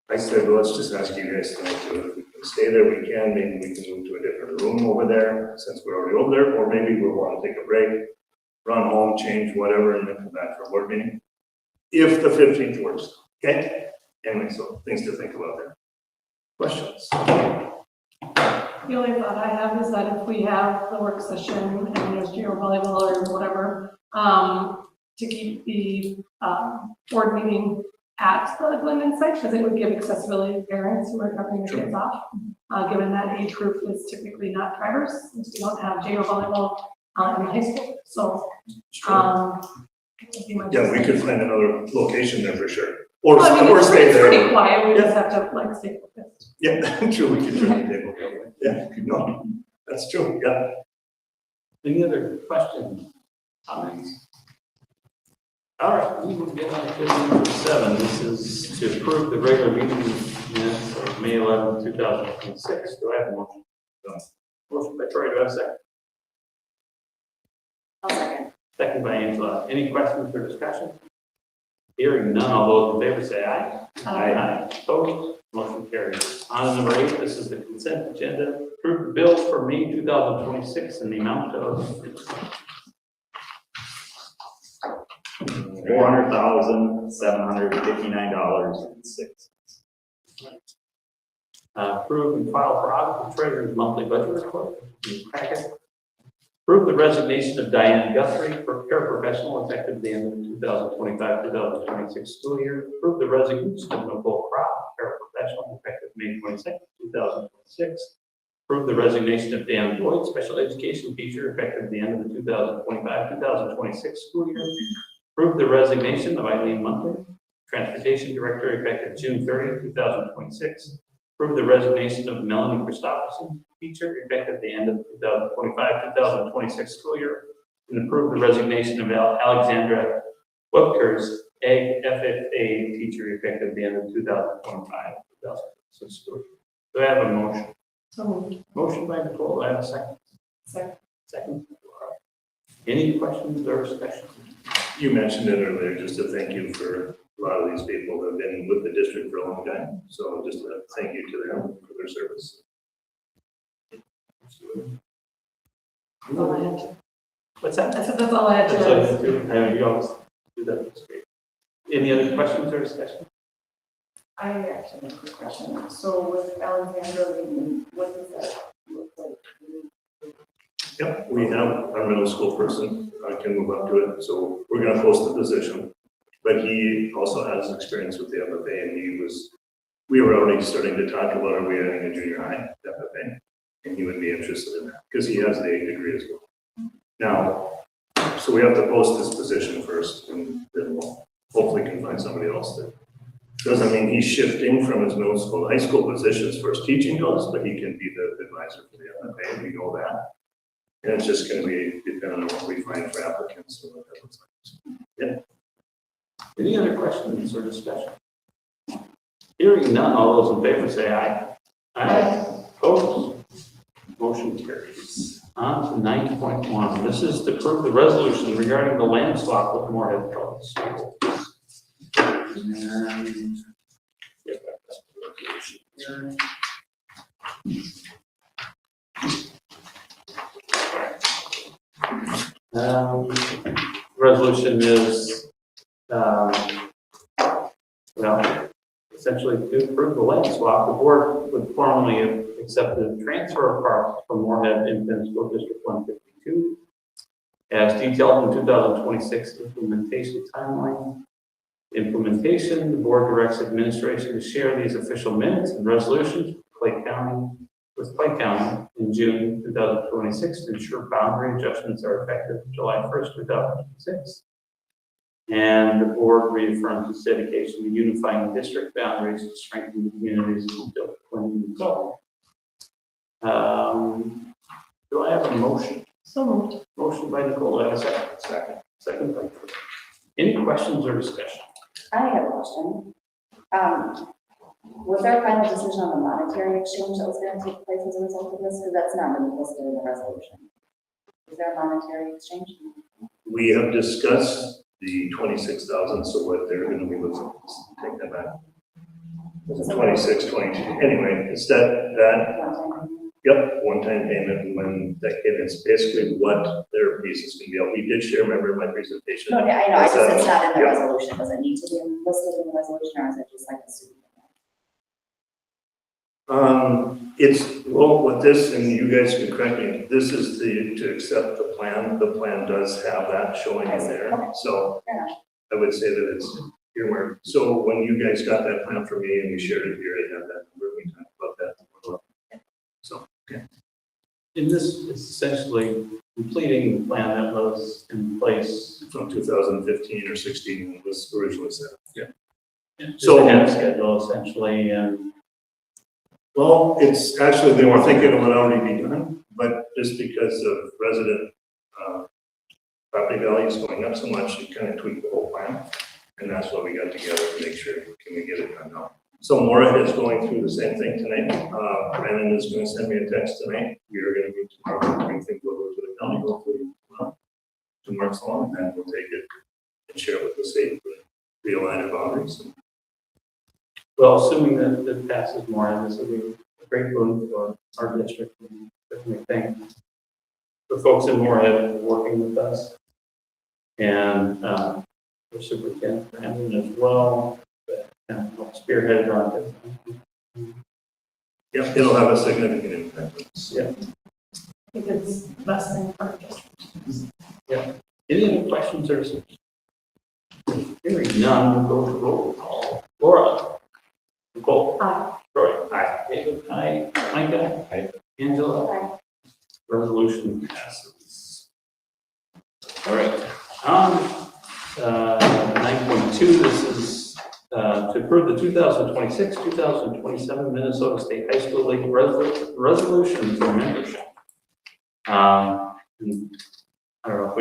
I said, well, let's just ask you guys tonight to, if we can stay there, we can. Maybe we can move to a different room over there since we're already over there, or maybe we'll want to take a break, run home, change whatever, and then come back for a board meeting. If the 15th works, okay? Anyway, so things to think about there. Questions? The only thought I have is that if we have the work session and there's junior volleyball or whatever, to keep the board meeting at the Glendon site, because it would give accessibility to parents who are dropping their kids off, given that age group is typically not drivers, since we don't have junior volleyball in the high school. So, Yeah, we could find another location there for sure. Or, well, I mean, or stay it's there. pretty quiet, we just have to like stay focused. Yeah, true, we could turn the table that way. Yeah, no, that's true, yeah. Any other questions, comments? All right, we will get on to number 7. This is to approve the regular meeting minutes of May 11, 2026. Do I have a motion? Motion by Troy, do I have a second? I'll second. Second by Angela. Any questions or discussion? Hearing none, all those in favor say aye. Aye. Opposed? Motion carries. On to number 8, this is the consent agenda. Approve the bills for May 2026 in the amount of $400,759.06. Approve and file for audit the treasurer's monthly budget report. In the packet. Approve the resignation of Diane Guthrie for paraprofessional effective the end of the 2025-2026 school year. Approve the resignation of Nicole Crop, paraprofessional effective May 22nd, 2026. Approve the resignation of Dan Boyd, special education teacher effective the end of the 2025-2026 school year. Approve the resignation of Eileen Munter, transportation director effective June 30th, 2026. Approve the resignation of Melanie Christopherson, teacher, effective the end of the 2025-2026 school year. And approve the resignation of Alexandra Webkers, FFA teacher, effective the end of 2025-2026 school year. Do I have a motion? So, Motion by Nicole, do I have a second? Second. Any questions or discussion? You mentioned it earlier, just a thank you for a lot of these people that have been with the district for a long time. So just a thank you to them for their service. What's that? I said that's all I had That's all you to. have to do. I know you always do that. That's great. Any other questions or discussion? I actually have a quick question. So with Alexandra, what does that look like? Yep, we have our middle school person can move up to it. So we're going to post the position. But he also has experience with the FFA, and we were already starting to talk about, are we adding a junior high FFA? And he would be interested in that because he has the A degree as well. Now, so we have to post this position first, and then we'll hopefully can find somebody else that doesn't mean he's shifting from his middle school, high school positions for his teaching goals, but he can be the advisor for the FFA. We know that. And it's just going to be depending on what we find for applicants and what that looks like. Yeah. Any other questions or discussion? Hearing none, all those in favor say aye. Aye. Opposed? Motion carries. On to 9.1. This is to approve the resolution regarding the land swap with Moorhead Public Schools. And get back to the resolution here. Resolution is, well, essentially to approve the land swap. The board would formally accept the transfer of parks from Moorhead Independent School District 152 as detailed in 2026 implementation timeline. Implementation, the board directs administration to share these official minutes and resolutions with Clay County in June 2026 to ensure boundary adjustments are effective July 1st, 2026. And the board reaffirms its dedication to unifying district boundaries to strengthen the communities of Clinton and Gulf. Do I have a motion? So moved. Motion by Nicole, do I have a second? Second. Second by Chris. Any questions or discussion? I have a question. Was there a final decision on the monetary exchange that was going to take place as a result of this? Because that's not really listed in the resolution. Is there a monetary exchange? We have discussed the 26,000, so what they're gonna be looking to take that back. Was it 26, 22? Anyway, it's that, yep, one-time payment, and when that came, it's basically what their piece is gonna be. We did share, remember in my presentation? No, I know, I just, it's not in the Yeah. resolution. Does it need to be listed in the resolution, or is it just like a super? It's, well, with this, and you guys can correct me, this is to accept the plan. The plan does have that showing in there. So Yeah. I would say that it's earmarked. So when you guys got that plan from me and you shared it here, I have that number, we talked about that. So, okay. And this is essentially completing the plan that was in place. From 2015 or 16 when it was originally set. Yeah. So ahead of schedule essentially, and Well, it's actually, they were thinking it would already be done, but just because of resident property values going up so much, you kind of tweaked the whole plan. And that's what we got together to make sure, can we get it done now? So Moorhead is going through the same thing tonight. Brandon is going to send me a text tonight. We are going to meet tomorrow, bring things over to the county, hopefully to Mark's Lawn, and then we'll take it and share it with the state, realign our boundaries. well, assuming that it passes more, and this will be a great boon for our district. And definitely thank the folks in Moorhead for working with us. And the superintendent Brandon as well, that kind of helped spearhead on it. Yeah, it'll have a significant impact. Yeah. I think it's the best thing for our district. Any other questions or discussion? Hearing none, we'll go to roll call. Laura. Nicole. Aye. Troy. Aye. David. Aye. Micah. Aye. Angela. Aye. Resolution passes. All right. On 9.2, this is to approve the 2026-2027 Minnesota State High School League resolution for membership. And I don't know if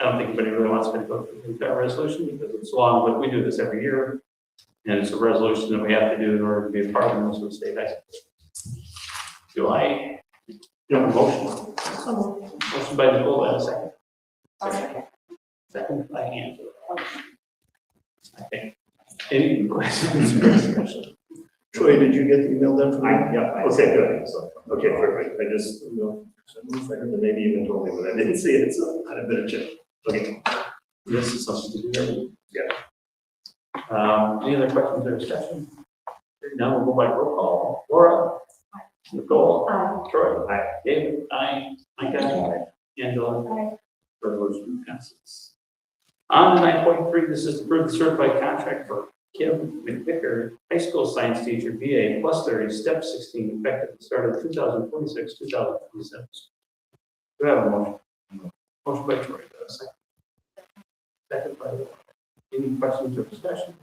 I don't think anybody really wants me to go through the entire resolution because it's long, but we do this every year. And it's a resolution that we have to do in order to be a part of Minnesota State High School. Do I have a motion? So moved. Motion by Nicole, and a second. I'll second. Second by Angela. Okay. Any questions or discussion? Troy, did you get the email done from me? Yeah. Okay, good. Okay, perfect. I just, maybe even told me, but I didn't see it, so I had a bit of check. Okay. This is something to do. Yeah. Any other questions or discussion? Now we'll go by roll call. Laura. Nicole. Aye. Troy. Aye. David. Aye. Micah. Aye. Angela. Aye. Resolution passes. On to 9.3, this is to approve the certified contract for Kim McVicker, high school science teacher, BA plus 30, step 16, effective the start of 2026, 2027. Do I have a motion? Motion by Troy, do I have a second? Second by Laura. Any questions or discussion?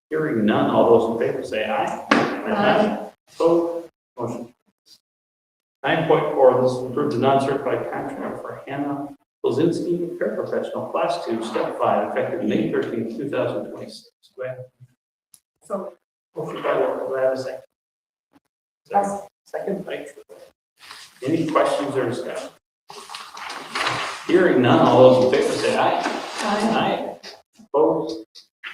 Hearing none, all those in favor say aye. Aye. Opposed? Motion. 9.4, this is to approve the non-certified contract for Hannah Blazinski, paraprofessional, class 2, step 5, effective May 13th, 2026. Do I have So motion by Laura, do I have a second? I'll Second by Troy. Any questions or discussion? Hearing none, all those in favor say aye. Aye. Opposed?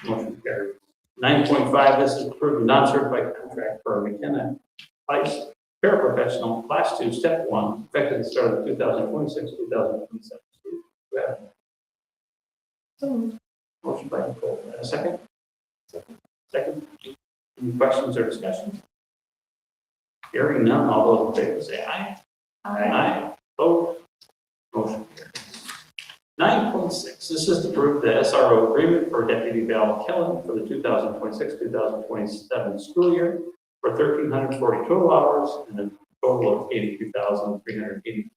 Motion carries. 9.5, this is approved non-certified contract for McKenna Price paraprofessional, class 2, step 1, effective the start of 2026, 2027. Do we have a motion by Nicole? A second? Second. Any questions or discussion? Hearing none, all those in favor say aye. Aye. Opposed? Motion carries. 9.6, this is to approve the SRO agreement for Deputy Val Kellen for the 2026-2027 school year for 1,340 total hours and a total of $82,382.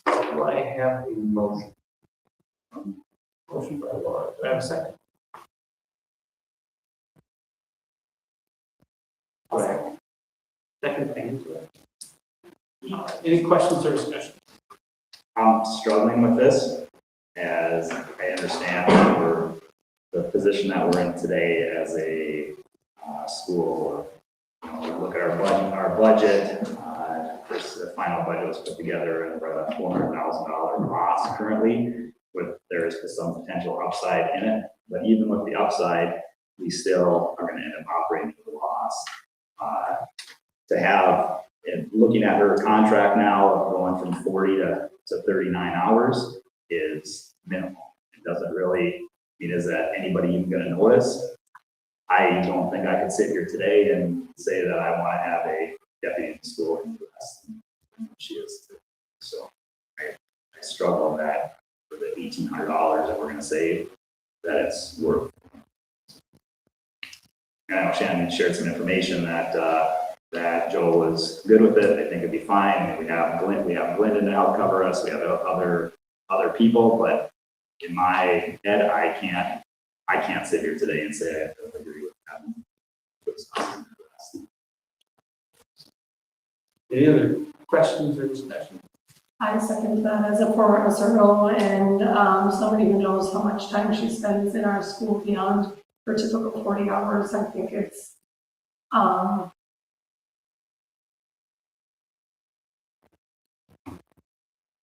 Do I have a motion? Motion by Laura. Do I have a second? Do I have- Second, thank you. All right, any questions or discussion? I'm struggling with this, as I understand that the position that we're in today as a school. We look at our budget, the final budget was put together and we're at a $400,000 loss currently, there is some potential upside in it, but even with the upside, we still are going to end up operating with a loss. To have, looking at her contract now of going from 40 to 39 hours is minimal. It doesn't really, is that anybody even going to notice? I don't think I could sit here today and say that I want to have a deputy in school in less than she is. So I struggle with that for the $1,800 that we're going to save, that it's worth. And I know Shannon shared some information that Joe was good with it. I think it'd be fine. I mean, we have Glenda to help cover us. We have other people, but in my head, I can't sit here today and say I agree with that. Any other questions or discussion? I second that as a former SRO and somebody who knows how much time she spends in our school beyond her typical 40 hours. I think it's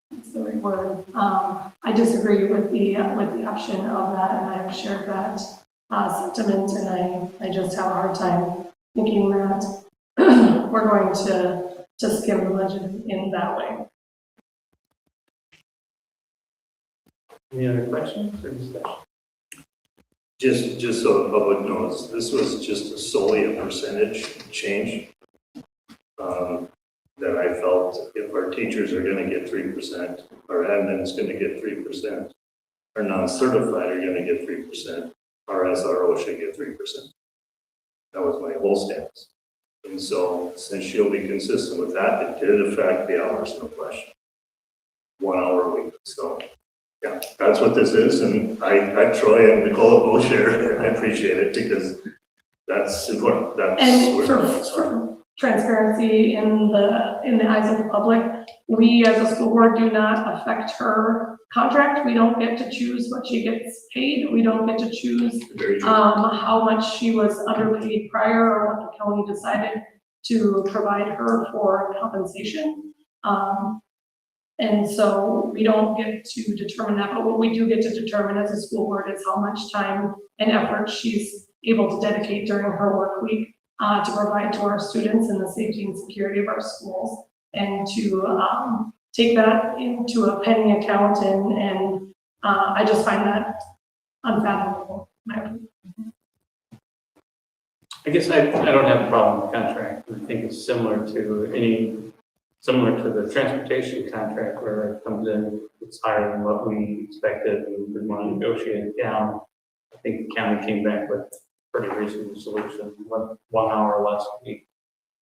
what's the right word? I disagree with the option of that, and I've shared that sentiment, and I just have a hard time thinking that we're going to skim the budget in that way. Any other questions or discussion? Just so the public knows, this was just solely a percentage change. That I felt if our teachers are going to get 3%, our admin is going to get 3%, our non-certified are going to get 3%, our SRO should get 3%. That was my whole stance. And so, since she'll be consistent with that, it did affect the hours, no question. 1 hour a week. So, yeah, that's what this is. And Troy and Nicole both share. I appreciate it because that's important. And for transparency in the eyes of the public, we as a school board do not affect her contract. We don't get to choose what she gets paid. We don't get to choose how much she was underpaid prior or what the county decided to provide her for compensation. And so we don't get to determine that, but what we do get to determine as a school board is how much time and effort she's able to dedicate during her work week to provide to our students and the safety and security of our schools, and to take that into a penny account, and I just find that unfathomable, in my opinion. I guess I don't have a problem with the contract. I think it's similar to the transportation contract where it comes in, it's higher than what we expected and we want to negotiate it down. I think the county came back with a pretty reasonable solution, 1 hour less a week,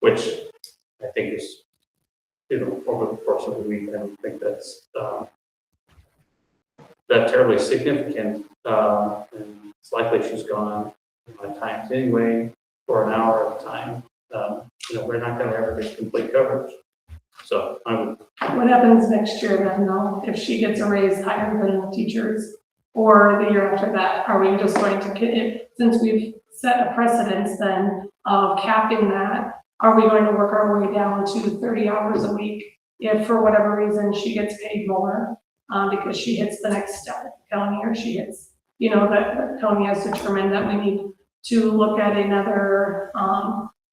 which I think is, over the course of the week, I don't think that's that terribly significant. And it's likely she's gone on times anyway for an hour at a time. We're not going to ever get complete coverage. So what happens next year then, though, if she gets a raise higher than the teachers, or the year after that? Are we just going to, since we've set a precedence then of capping that, Are we going to work our way down to 30 hours a week if for whatever reason she gets paid more because she hits the next step at the county, or she hits, that the county has determined that we need to look at another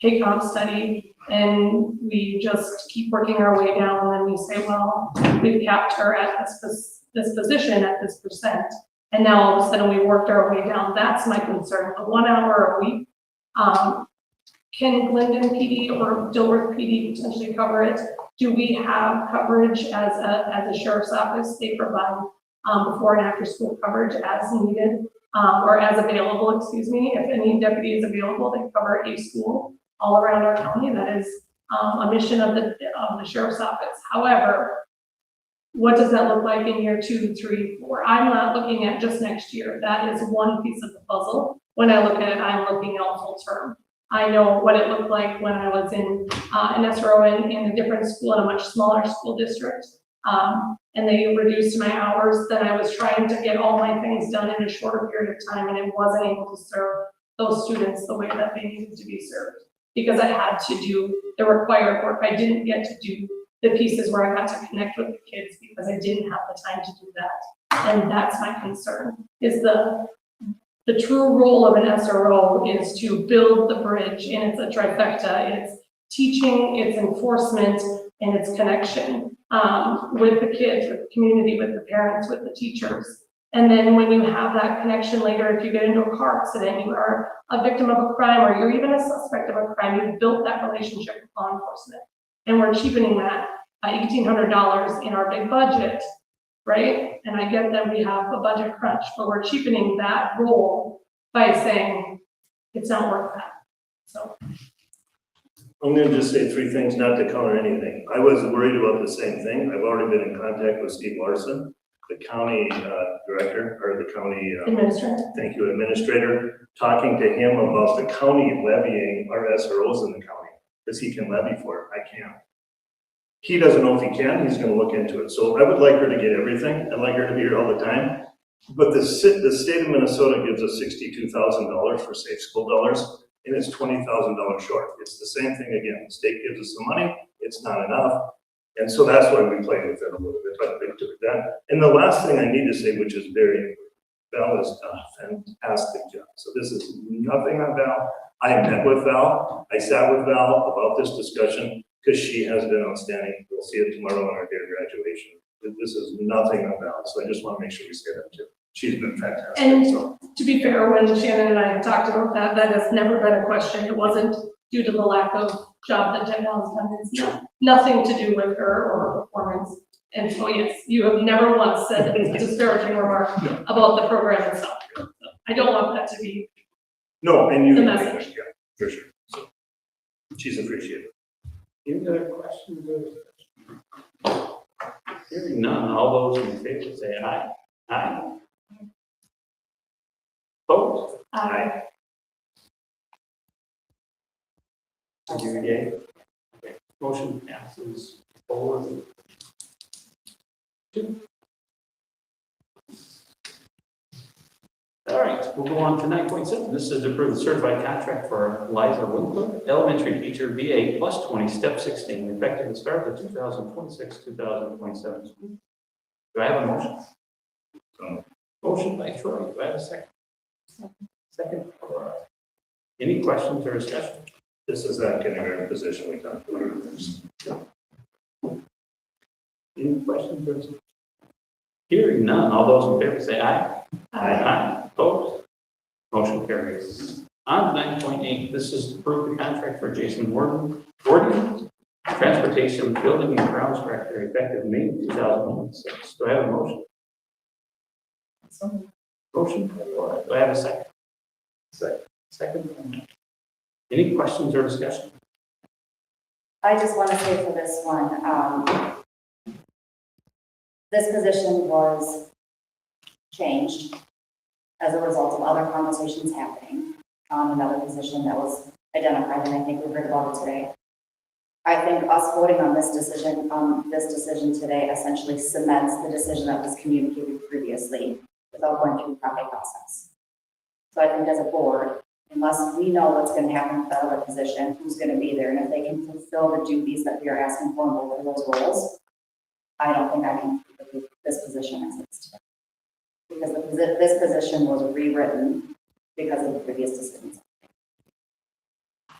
pay comp study, and we just keep working our way down, and then we say, well, we've capped her at this position at this percent, and now all of a sudden we worked our way down. That's my concern. The 1 hour a week, can Glendon PD or Dilworth PD potentially cover it? Do we have coverage as a sheriff's office? They provide before and after school coverage as needed, or as available, excuse me. If any deputy is available, they cover a school all around our county. That is a mission of the sheriff's office. However, what does that look like in year 2, 3, 4? I'm not looking at just next year. That is one piece of the puzzle. When I look at it, I'm looking at full term. I know what it looked like when I was in an SRO in a different school, in a much smaller school district. And they reduced my hours. Then I was trying to get all my things done in a shorter period of time, and it wasn't able to serve those students the way that they needed to be served, because I had to do the required work. I didn't get to do the pieces where I got to connect with the kids because I didn't have the time to do that. And that's my concern, is the true role of an SRO is to build the bridge, and it's a trifecta. It's teaching, it's enforcement, and it's connection with the kids, with the community, with the parents, with the teachers. And then when you have that connection later, if you get into a car accident, you are a victim of a crime, or you're even a suspect of a crime, you've built that relationship with law enforcement. And we're cheapening that by $1,800 in our big budget, right? And I get that we have a budget crunch, but we're cheapening that role by saying it's not worth that. So I'm gonna just say 3 things, not to counter anything. I was worried about the same thing. I've already been in contact with Steve Larson, the county director, or the county administrator. Thank you, administrator, talking to him about the county levying our SROs in the county, because he can levy for it. I can't. He doesn't know if he can. He's going to look into it. So I would like her to get everything. I'd like her to be here all the time. But the state of Minnesota gives us $62,000 for safe school dollars, and it's $20,000 short. It's the same thing again. The state gives us the money. It's not enough. And so that's why we played with it a little bit. But they took that. And the last thing I need to say, which is very important, Val has done a fantastic job. So this is nothing on Val. I met with Val. I sat with Val about this discussion because she has been outstanding. We'll see it tomorrow on our day of graduation. This is nothing on Val. So I just want to make sure we say that too. She's been fantastic. And so. to be fair, when Shannon and I have talked about that, that has never been a question. It wasn't due to the lack of job that Jen has done. It's nothing to do with her or her performance. And so yes, you have never once said a disparaging remark about the program itself. So I don't want that to be No, and you. the message. Yeah, for sure. So she's appreciated. Any other questions or discussion? Hearing none, all those in favor say aye. Aye. Opposed? Aye. You again? Okay. Motion passes 4-2. All right, we'll go on to 9.7. This is to approve the certified contract for Liza Winkler, elementary teacher, VA plus 20, step 16, effective the start of the 2026-2027 school. Do I have a motion? Motion by Troy. Do I have a second? Second. Any questions or discussion? This is that kindergarten position we talked about. Any questions or discussion? Hearing none, all those in favor say aye. Aye. Opposed? Motion carries. On to 9.8, this is to approve the contract for Jason Warden, Transportation, Building and Grounds Director, effective May 2006. Do I have a motion? Motion. Do I have a second? Second. Any questions or discussion? I just want to say for this one, this position was changed as a result of other conversations happening on another position that was identified, and I think we heard about it today. I think us voting on this decision today essentially cements the decision that was communicated previously without going through the proper process. So I think as a board, unless we know what's gonna happen with the other position, who's gonna be there, and if they can fulfill the duties that we are asking for in both of those roles, I don't think I can keep this position as it is today. Because this position was rewritten because of the previous decisions.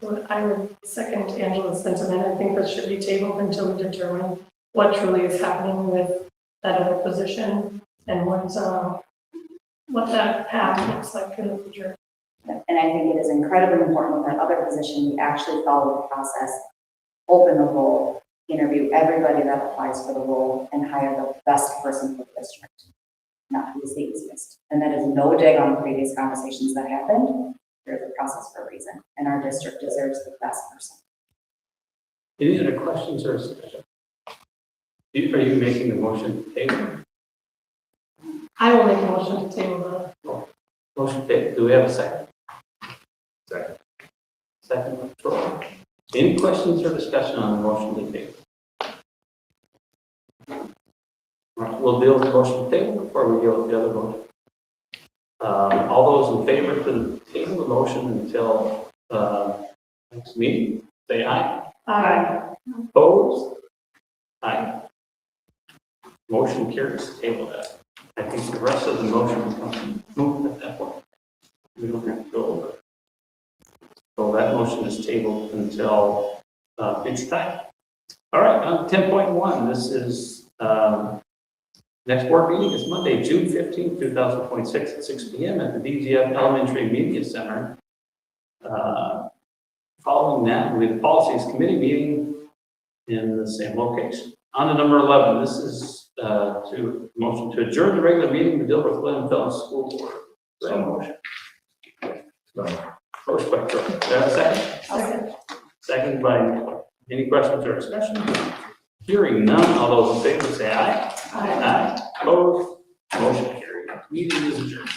Well, I would second Angela's sentiment. I think this should be tabled until we determine what truly is happening with that other position and what that path looks like in the future. And I think it is incredibly important with that other position, we actually follow the process, open the role, interview everybody that applies for the role, and hire the best person for the district, not who is the easiest. And that is no dig on previous conversations that happened. There's a process for a reason, and our district deserves the best person. Any other questions or discussion? Are you making the motion to table? I will make a motion to table the Motion to table. Do we have a second? Second. Second, by Troy. Any questions or discussion on the motion to table? All right, we'll deal with the motion to table before we deal with the other motion. All those in favor to table the motion until next meeting, say aye. Aye. Opposed? Aye. Motion carries, table that. I think the rest of the motion becomes moot at that point. We don't have to go over it. So that motion is tabled until future time. All right, on 10.1, this is next board meeting is Monday, June 15th, 2026 at 6 p.m. at the DGF Elementary Media Center. Following that, we have the Policies Committee meeting in the same location. On to number 11, this is to motion to adjourn the regular meeting of the Dilworth Glenfell School Board. So motion. First by Troy. Do I have a second? Second. Second by, any questions or discussion? Hearing none, all those in favor say aye. Aye. Opposed? Motion carried. Meeting is adjourned.